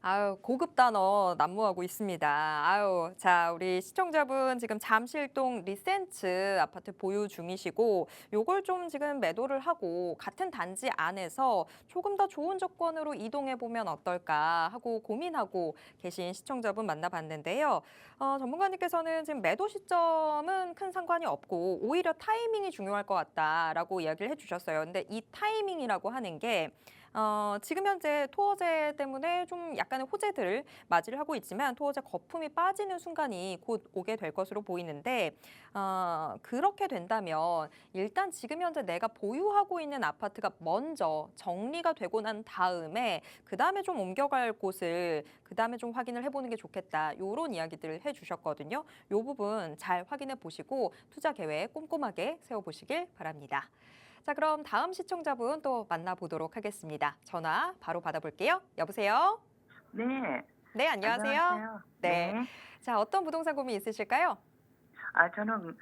아유, 고급 단어 난무하고 있습니다. 아유, 자, 우리 시청자분 지금 잠실동 리센츠 아파트 보유 중이시고 요걸 좀 지금 매도를 하고 같은 단지 안에서 조금 더 좋은 조건으로 이동해 보면 어떨까 하고 고민하고 계신 시청자분 만나봤는데요. 전문가님께서는 지금 매도 시점은 큰 상관이 없고 오히려 타이밍이 중요할 것 같다라고 이야기를 해주셨어요. 근데 이 타이밍이라고 하는 게 지금 현재 토어제 때문에 좀 약간의 호재들을 맞이를 하고 있지만 토어제 거품이 빠지는 순간이 곧 오게 될 것으로 보이는데 그렇게 된다면 일단 지금 현재 내가 보유하고 있는 아파트가 먼저 정리가 되고 난 다음에 그다음에 좀 옮겨갈 곳을 그다음에 좀 확인을 해보는 게 좋겠다. 이런 이야기들을 해주셨거든요. 이 부분 잘 확인해 보시고 투자 계획 꼼꼼하게 세워보시길 바랍니다. 자, 그럼 다음 시청자분 또 만나보도록 하겠습니다. 전화 바로 받아볼게요. 여보세요? 네, 네, 안녕하세요. 안녕하세요. 네. 네. 자, 어떤 부동산 고민 있으실까요? 저는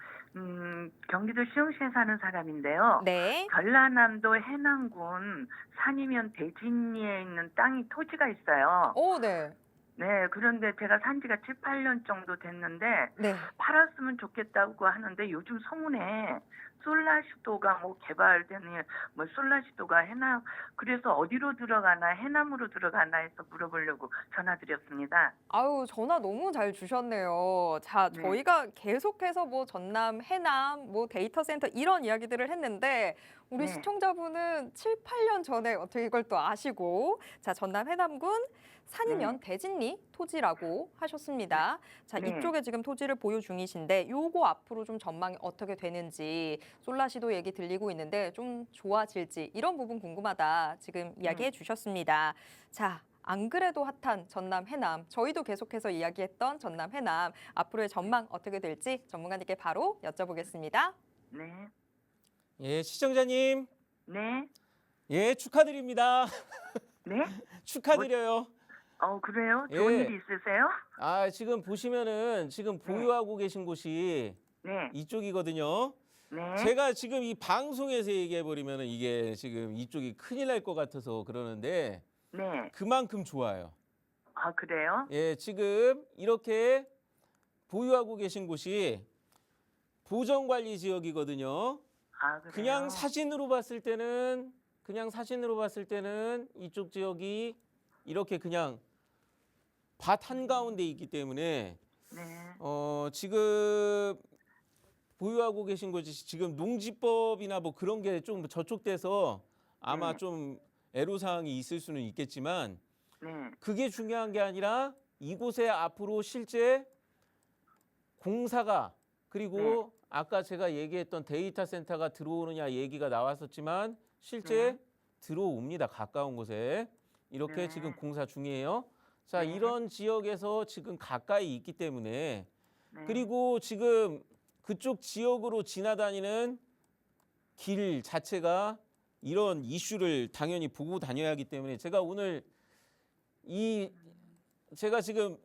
경기도 시흥시에 사는 사람인데요. 네. 전라남도 해남군 산이면 대진리에 있는 토지가 있어요. 오, 네. 네, 그런데 제가 산 지가 7, 8년 정도 됐는데 네. 팔았으면 좋겠다고 하는데 요즘 소문에 솔라시도가 개발되니 솔라시도가 해남 그래서 어디로 들어가나 해남으로 들어가나 해서 물어보려고 전화드렸습니다. 아유, 전화 너무 잘 주셨네요. 자, 네. 저희가 계속해서 전남, 해남, 데이터 센터 이런 이야기들을 했는데 우리 네. 시청자분은 7, 8년 전에 어떻게 이걸 또 아시고 자, 전남 해남군 산이면 대진리 토지라고 하셨습니다. 자, 네. 이쪽에 지금 토지를 보유 중이신데 요거 앞으로 좀 전망이 어떻게 되는지 솔라시도 얘기 들리고 있는데 좀 좋아질지 이런 부분 궁금하다 지금 이야기해 주셨습니다. 자, 안 그래도 핫한 전남 해남, 저희도 계속해서 이야기했던 전남 해남 앞으로의 전망 어떻게 될지 전문가님께 바로 여쭤보겠습니다. 네. 예, 시청자님. 네. 예, 축하드립니다. 네? 축하드려요. 그래요? 예. 좋은 일이 있으세요? 지금 보시면은 지금 보유하고 계신 곳이 네. 이쪽이거든요. 네. 제가 지금 이 방송에서 얘기해 버리면은 이게 지금 이쪽이 큰일 날 것 같아서 그러는데 네. 그만큼 좋아요. 그래요? 예, 지금 이렇게 보유하고 계신 곳이 보전관리 지역이거든요. 그래요? 그냥 사진으로 봤을 때는 이쪽 지역이 이렇게 그냥 밭 한가운데 있기 때문에 네. 지금 보유하고 계신 곳이 지금 농지법이나 그런 게 좀 저촉돼서 아마 네. 좀 애로사항이 있을 수는 있겠지만 네. 그게 중요한 게 아니라 이곳에 앞으로 실제 공사가 그리고 아까 제가 얘기했던 데이터 센터가 들어오느냐 얘기가 나왔었지만 실제 들어옵니다. 가까운 곳에. 이렇게 네. 지금 공사 중이에요. 자, 네. 이런 지역에서 지금 가까이 있기 때문에 네. 그리고 지금 그쪽 지역으로 지나다니는 길 자체가 이런 이슈를 당연히 보고 다녀야 하기 때문에 제가 오늘 제가 지금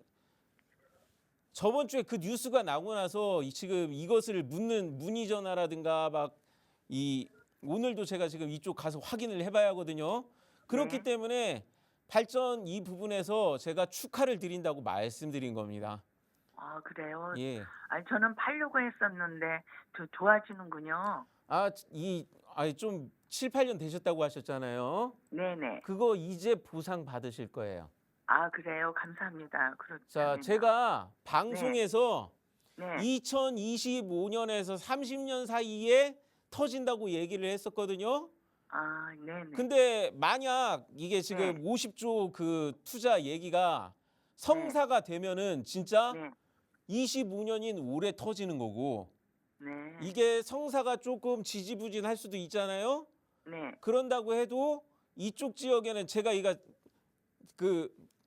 저번 주에 그 뉴스가 나고 나서 지금 이것을 묻는 문의 전화라든가 오늘도 제가 지금 이쪽 가서 확인을 해봐야 하거든요. 그렇기 네. 때문에 발전 이 부분에서 제가 축하를 드린다고 말씀드린 겁니다. 그래요? 예. 저는 팔려고 했었는데 좋아지는군요. 좀 7, 8년 되셨다고 하셨잖아요. 네네. 그거 이제 보상 받으실 거예요. 그래요? 감사합니다. 그렇죠. 자, 제가 방송에서 네. 2025년에서 30년 사이에 터진다고 얘기를 했었거든요. 네네. 근데 만약 이게 지금 50조 그 투자 얘기가 성사가 되면은 진짜 네. 25년인 올해 터지는 거고 네. 이게 성사가 조금 지지부진할 수도 있잖아요. 네. 그런다고 해도 이쪽 지역에는 제가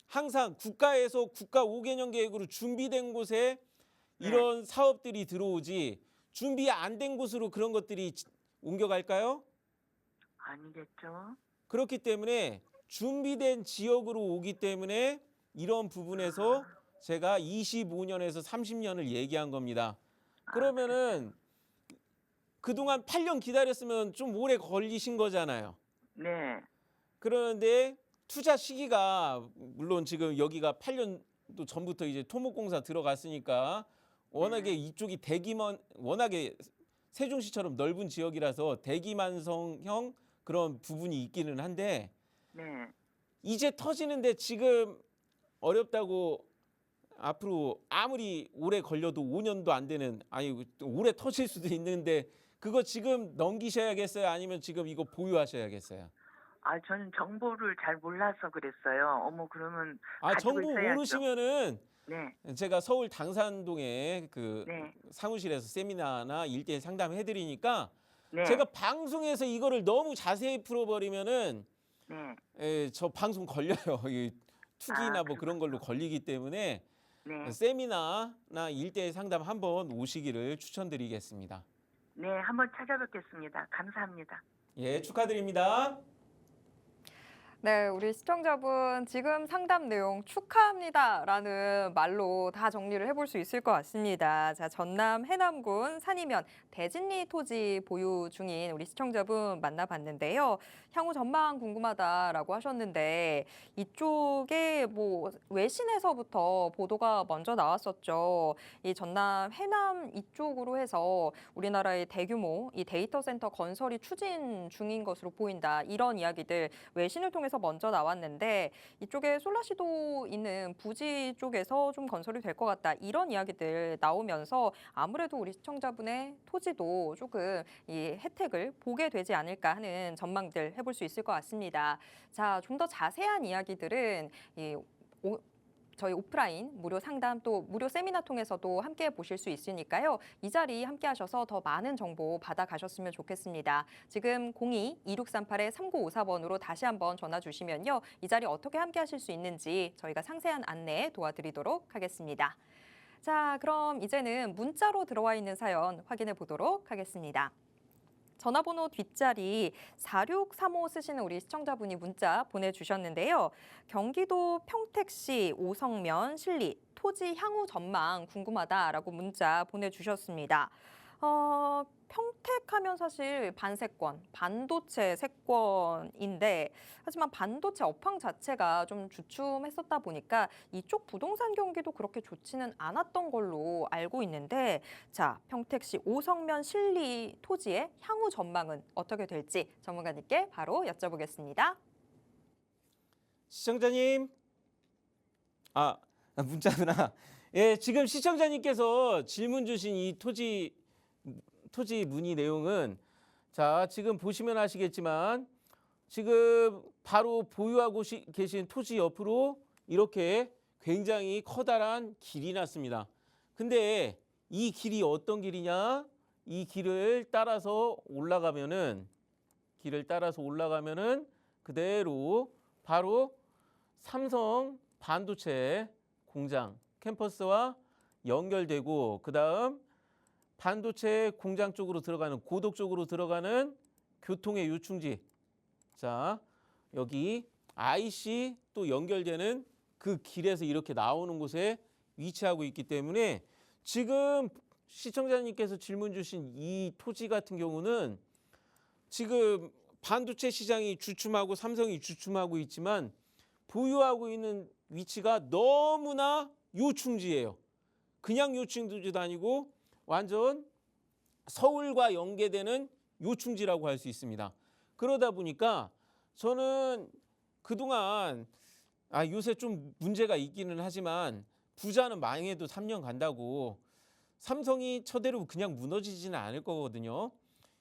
항상 국가에서 국가 5개년 계획으로 준비된 곳에 이런 사업들이 들어오지 준비 안 된 곳으로 그런 것들이 옮겨갈까요? 아니겠죠. 그렇기 때문에 준비된 지역으로 오기 때문에 이런 부분에서 제가 25년에서 30년을 얘기한 겁니다. 그러면은 그동안 8년 기다렸으면 좀 오래 걸리신 거잖아요. 네. 그런데 투자 시기가 물론 지금 여기가 8년도 전부터 이제 토목공사 들어갔으니까 워낙에 이쪽이 워낙에 세종시처럼 넓은 지역이라서 대기만성형 그런 부분이 있기는 한데 네. 이제 터지는데 지금 어렵다고 앞으로 아무리 오래 걸려도 5년도 안 되는 오래 터질 수도 있는데 그거 지금 넘기셔야겠어요? 아니면 지금 이거 보유하셔야겠어요? 저는 정보를 잘 몰라서 그랬어요. 어머, 그러면 아, 가지고 정보 있어야죠. 모르시면은 네, 제가 서울 당산동에 그 네, 사무실에서 세미나나 1대1 상담해 드리니까 네, 제가 방송에서 이거를 너무 자세히 풀어버리면은 네. 저 방송 걸려요. 이 투기나 뭐 그런 걸로 그렇군요. 걸리기 때문에 네, 세미나나 1대1 상담 한번 오시기를 추천드리겠습니다. 네, 한번 찾아뵙겠습니다. 감사합니다. 예, 축하드립니다. 네, 우리 시청자분 지금 상담 내용 축하합니다라는 말로 다 정리를 해볼 수 있을 것 같습니다. 자, 전남 해남군 산이면 대진리 토지 보유 중인 우리 시청자분 만나봤는데요. 향후 전망 궁금하다라고 하셨는데 이쪽에 뭐 외신에서부터 보도가 먼저 나왔었죠. 이 전남 해남 이쪽으로 해서 우리나라의 대규모 이 데이터 센터 건설이 추진 중인 것으로 보인다. 이런 이야기들 외신을 통해서 먼저 나왔는데 이쪽에 솔라시도 있는 부지 쪽에서 좀 건설이 될 것 같다. 이런 이야기들 나오면서 아무래도 우리 시청자분의 토지도 조금 이 혜택을 보게 되지 않을까 하는 전망들 해볼 수 있을 것 같습니다. 자, 좀 더 자세한 이야기들은 저희 오프라인 무료 상담 또 무료 세미나 통해서도 함께 보실 수 있으니까요. 이 자리 함께 하셔서 더 많은 정보 받아가셨으면 좋겠습니다. 지금 02-2638-3954번으로 다시 한번 전화 주시면요. 이 자리 어떻게 함께 하실 수 있는지 저희가 상세한 안내 도와드리도록 하겠습니다. 자, 그럼 이제는 문자로 들어와 있는 사연 확인해 보도록 하겠습니다. 전화번호 뒷자리 4635 쓰시는 우리 시청자분이 문자 보내주셨는데요. 경기도 평택시 오성면 신리 토지 향후 전망 궁금하다라고 문자 보내주셨습니다. 평택하면 사실 반세권, 반도체 세권인데 하지만 반도체 업황 자체가 좀 주춤했었다 보니까 이쪽 부동산 경기도 그렇게 좋지는 않았던 걸로 알고 있는데 자, 평택시 오성면 신리 토지의 향후 전망은 어떻게 될지 전문가님께 바로 여쭤보겠습니다. 시청자님. 문자구나. 예, 지금 시청자님께서 질문 주신 이 토지 문의 내용은 자, 지금 보시면 아시겠지만 지금 바로 보유하고 계신 토지 옆으로 이렇게 굉장히 커다란 길이 났습니다. 근데 이 길이 어떤 길이냐? 이 길을 따라서 올라가면은 그대로 바로 삼성 반도체 공장 캠퍼스와 연결되고 그다음 반도체 공장 쪽으로 들어가는 고덕 쪽으로 들어가는 교통의 요충지. 자, 여기 IC 또 연결되는 그 길에서 이렇게 나오는 곳에 위치하고 있기 때문에 지금 시청자님께서 질문 주신 이 토지 같은 경우는 지금 반도체 시장이 주춤하고 삼성이 주춤하고 있지만 보유하고 있는 위치가 너무나 요충지예요. 그냥 요충지도 아니고 완전 서울과 연계되는 요충지라고 할 수 있습니다. 그러다 보니까 저는 그동안 요새 좀 문제가 있기는 하지만 부자는 망해도 3년 간다고 삼성이 저대로 그냥 무너지지는 않을 거거든요.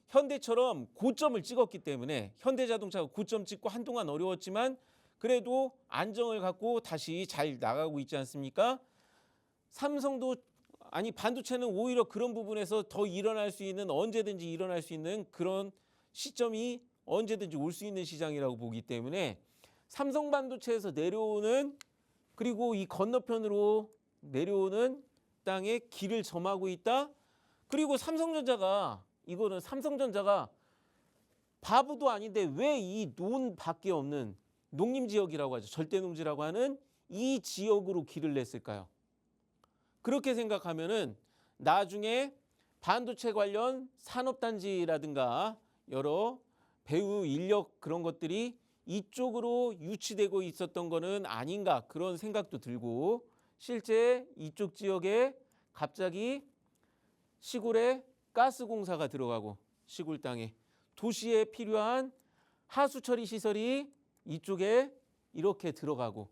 현대처럼 고점을 찍었기 때문에 현대자동차가 고점 찍고 한동안 어려웠지만 그래도 안정을 갖고 다시 잘 나가고 있지 않습니까? 삼성도 반도체는 오히려 그런 부분에서 더 언제든지 일어날 수 있는 그런 시점이 언제든지 올 수 있는 시장이라고 보기 때문에 삼성 반도체에서 내려오는 그리고 이 건너편으로 내려오는 땅에 길을 점하고 있다. 그리고 삼성전자가 바보도 아닌데 왜 이 논밖에 없는 농림지역이라고 하죠. 절대농지라고 하는 이 지역으로 길을 냈을까요? 그렇게 생각하면은 나중에 반도체 관련 산업단지라든가 여러 배후 인력 그런 것들이 이쪽으로 유치되고 있었던 거는 아닌가 그런 생각도 들고 실제 이쪽 지역에 갑자기 시골에 가스공사가 들어가고 시골 땅에 도시에 필요한 하수처리 시설이 이쪽에 이렇게 들어가고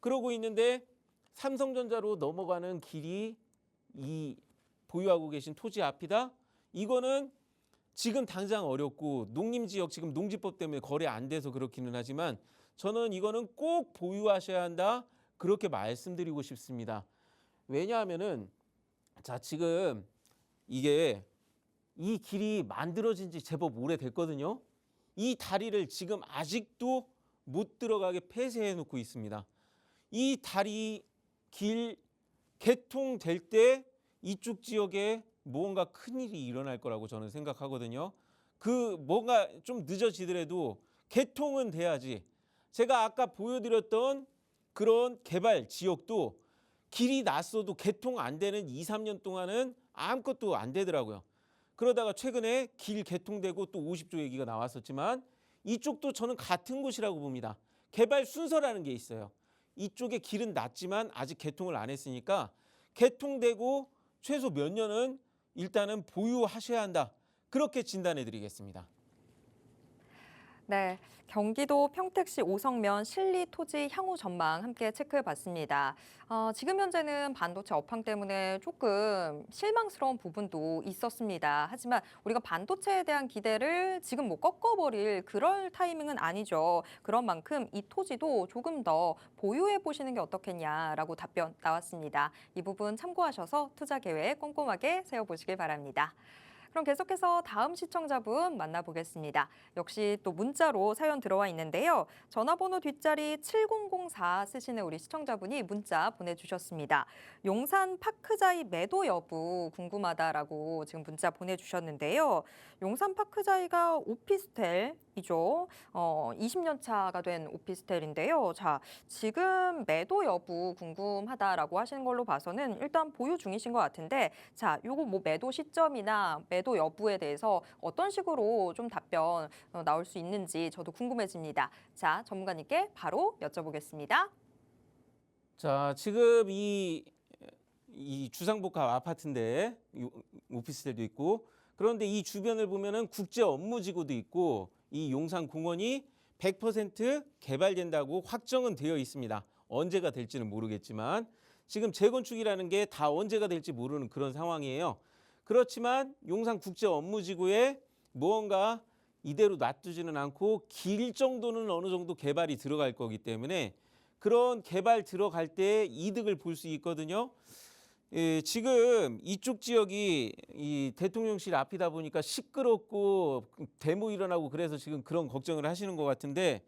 그러고 있는데 삼성전자로 넘어가는 길이 이 보유하고 계신 토지 앞이다. 이거는 지금 당장 어렵고 농림지역 지금 농지법 때문에 거래 안 돼서 그렇기는 하지만 저는 이거는 꼭 보유하셔야 한다. 그렇게 말씀드리고 싶습니다. 왜냐하면은 자, 지금 이게 이 길이 만들어진 지 제법 오래됐거든요. 이 다리를 지금 아직도 못 들어가게 폐쇄해 놓고 있습니다. 이 다리 길 개통될 때 이쪽 지역에 무언가 큰일이 일어날 거라고 저는 생각하거든요. 그 뭔가 좀 늦어지더라도 개통은 돼야지. 제가 아까 보여드렸던 그런 개발 지역도 길이 났어도 개통 안 되는 2, 3년 동안은 아무것도 안 되더라고요. 그러다가 최근에 길 개통되고 또 50조 얘기가 나왔었지만 이쪽도 저는 같은 곳이라고 봅니다. 개발 순서라는 게 있어요. 이쪽에 길은 났지만 아직 개통을 안 했으니까 개통되고 최소 몇 년은 일단은 보유하셔야 한다. 그렇게 진단해 드리겠습니다. 네, 경기도 평택시 오성면 실리 토지 향후 전망 함께 체크해 봤습니다. 지금 현재는 반도체 업황 때문에 조금 실망스러운 부분도 있었습니다. 하지만 우리가 반도체에 대한 기대를 지금 뭐 꺾어버릴 그럴 타이밍은 아니죠. 그런 만큼 이 토지도 조금 더 보유해 보시는 게 어떻겠냐라고 답변 나왔습니다. 이 부분 참고하셔서 투자 계획 꼼꼼하게 세워보시길 바랍니다. 그럼 계속해서 다음 시청자분 만나보겠습니다. 역시 또 문자로 사연 들어와 있는데요. 전화번호 뒷자리 7004 쓰시는 우리 시청자분이 문자 보내주셨습니다. 용산 파크자이 매도 여부 궁금하다라고 지금 문자 보내주셨는데요. 용산 파크자이가 오피스텔이죠. 20년 차가 된 오피스텔인데요. 자, 지금 매도 여부 궁금하다라고 하시는 걸로 봐서는 일단 보유 중이신 것 같은데, 자, 요거 뭐 매도 시점이나 매도 여부에 대해서 어떤 식으로 좀 답변 나올 수 있는지 저도 궁금해집니다. 자, 전문가님께 바로 여쭤보겠습니다. 자, 지금 이 주상복합 아파트인데 오피스텔도 있고 그런데 이 주변을 보면은 국제 업무지구도 있고 이 용산공원이 100% 개발된다고 확정은 되어 있습니다. 언제가 될지는 모르겠지만 지금 재건축이라는 게 다 언제가 될지 모르는 그런 상황이에요. 그렇지만 용산 국제 업무지구에 무언가 이대로 놔두지는 않고 길 정도는 어느 정도 개발이 들어갈 거기 때문에 그런 개발 들어갈 때 이득을 볼 수 있거든요. 지금 이쪽 지역이 이 대통령실 앞이다 보니까 시끄럽고 데모 일어나고 그래서 지금 그런 걱정을 하시는 것 같은데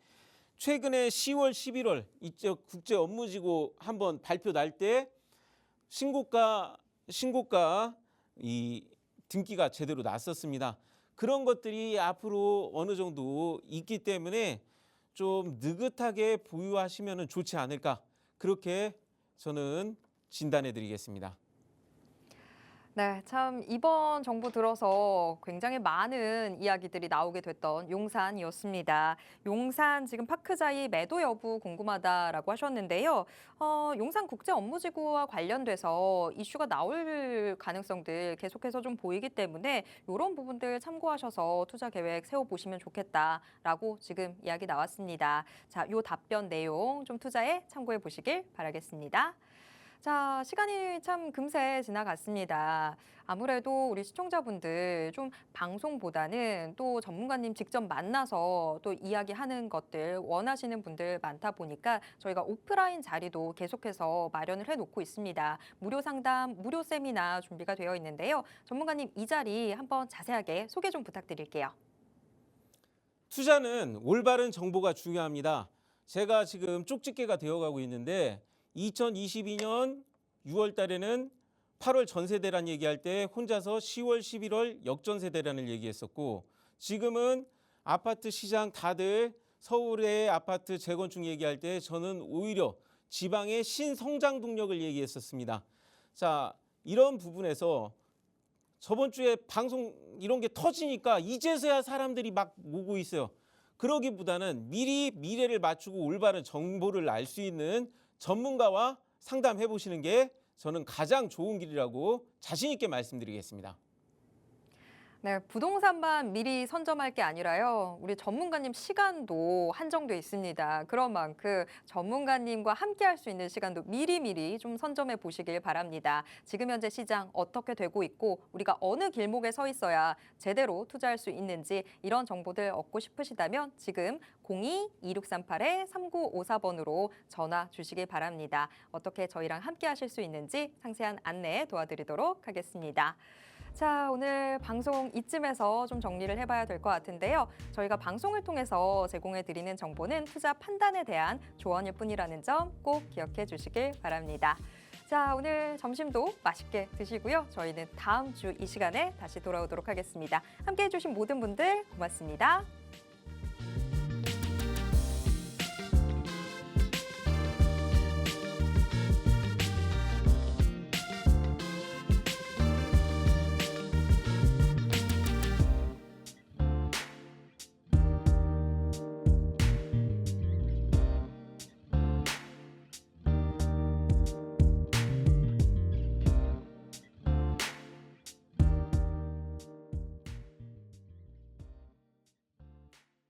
최근에 10월, 11월 이쪽 국제 업무지구 한번 발표 날 때 신고가 이 등기가 제대로 났었습니다. 그런 것들이 앞으로 어느 정도 있기 때문에 좀 느긋하게 보유하시면 좋지 않을까 그렇게 저는 진단해 드리겠습니다. 네, 참 이번 정부 들어서 굉장히 많은 이야기들이 나오게 됐던 용산이었습니다. 용산 지금 파크자이 매도 여부 궁금하다라고 하셨는데요. 용산 국제 업무지구와 관련돼서 이슈가 나올 가능성들 계속해서 좀 보이기 때문에 이런 부분들 참고하셔서 투자 계획 세워보시면 좋겠다라고 지금 이야기 나왔습니다. 자, 요 답변 내용 좀 투자에 참고해 보시길 바라겠습니다. 자, 시간이 참 금세 지나갔습니다. 아무래도 우리 시청자분들 좀 방송보다는 또 전문가님 직접 만나서 또 이야기하는 것들 원하시는 분들 많다 보니까 저희가 오프라인 자리도 계속해서 마련을 해놓고 있습니다. 무료 상담, 무료 세미나 준비가 되어 있는데요. 전문가님 이 자리 한번 자세하게 소개 좀 부탁드릴게요. 투자는 올바른 정보가 중요합니다. 제가 지금 쪽집게가 되어가고 있는데 2022년 6월 달에는 8월 전세대란 얘기할 때 혼자서 10월, 11월 역전세대란을 얘기했었고 지금은 아파트 시장 다들 서울의 아파트 재건축 얘기할 때 저는 오히려 지방의 신성장 동력을 얘기했었습니다. 자, 이런 부분에서 저번 주에 방송 이런 게 터지니까 이제서야 사람들이 막 오고 있어요. 그러기보다는 미리 미래를 맞추고 올바른 정보를 알 수 있는 전문가와 상담해 보시는 게 저는 가장 좋은 길이라고 자신 있게 말씀드리겠습니다. 네, 부동산만 미리 선점할 게 아니라요. 우리 전문가님 시간도 한정돼 있습니다. 그런 만큼 전문가님과 함께 할 수 있는 시간도 미리미리 좀 선점해 보시길 바랍니다. 지금 현재 시장 어떻게 되고 있고 우리가 어느 길목에 서 있어야 제대로 투자할 수 있는지 이런 정보들 얻고 싶으시다면 지금 02-2638-3954번으로 전화 주시길 바랍니다. 어떻게 저희랑 함께 하실 수 있는지 상세한 안내 도와드리도록 하겠습니다. 자, 오늘 방송 이쯤에서 좀 정리를 해봐야 될 것 같은데요. 저희가 방송을 통해서 제공해드리는 정보는 투자 판단에 대한 조언일 뿐이라는 점 꼭 기억해 주시길 바랍니다. 자, 오늘 점심도 맛있게 드시고요. 저희는 다음 주 이 시간에 다시 돌아오도록 하겠습니다. 함께해 주신 모든 분들 고맙습니다.